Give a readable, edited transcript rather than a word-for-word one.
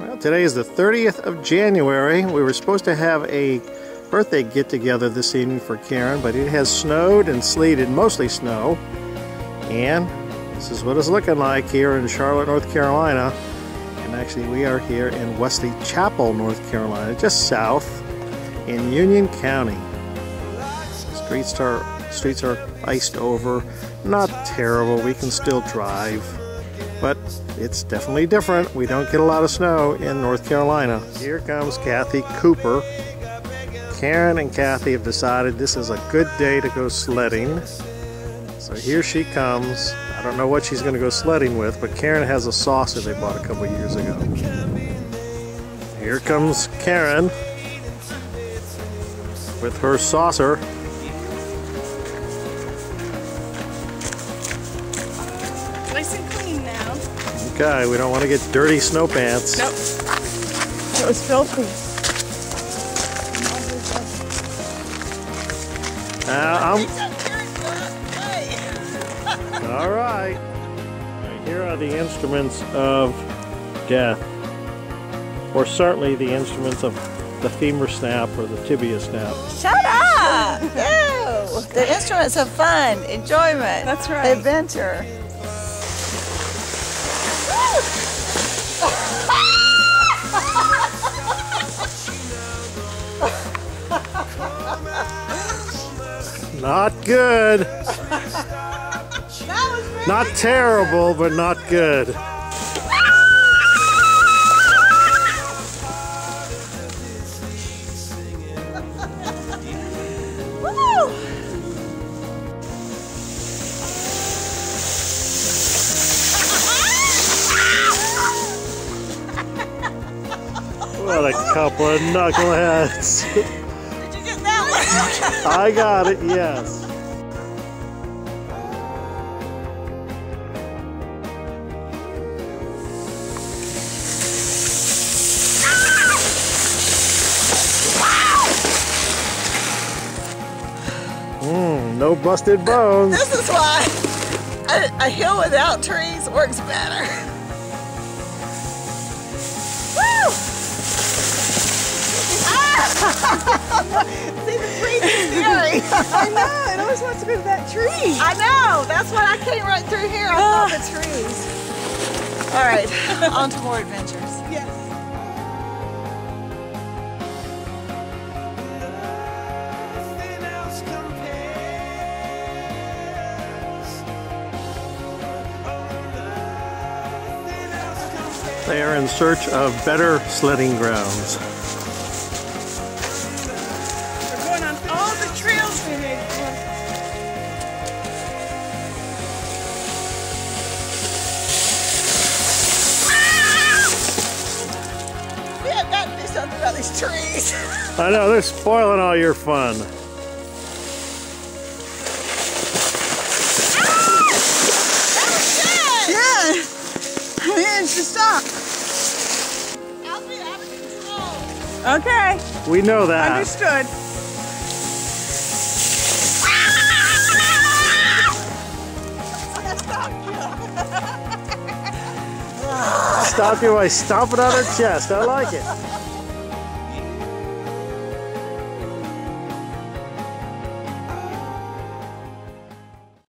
Well, today is the 30th of January. We were supposed to have a birthday get-together this evening for Karen, but it has snowed and sleeted, mostly snow. And this is what it's looking like here in Charlotte, North Carolina. And actually we are here in Wesley Chapel, North Carolina, just south in Union County. Streets are iced over. Not terrible, we can still drive. But it's definitely different. We don't get a lot of snow in North Carolina. Here comes Kathy Cooper. Karen and Kathy have decided this is a good day to go sledding. So here she comes. I don't know what she's going to go sledding with, but Karen has a saucer they bought a couple years ago. Here comes Karen with her saucer. Nice and clean now. Okay, we don't want to get dirty snow pants. Nope. It was filthy. All right. Here are the instruments of death, or certainly the instruments of the femur snap or the tibia snap. Shut up! No! The instruments of fun, enjoyment. That's right. Adventure. Not good. Not terrible, but not good. Woo! What a couple of knuckleheads. Did you get that one? I got it, yes. No busted bones. This is why a hill without trees works better. Woo! See, the trees is scary. I know, it always wants to go to that tree. I know, that's why I came right through here. I saw the trees. All right, on to more adventures. Yes. They are in search of better sledding grounds. We're going on all the trails we made. We have got to do something about these trees. I know, they're spoiling all your fun. I managed to stop. I'll be out of control. Okay. We know that. Understood. Stop you by stomping on her chest. I like it.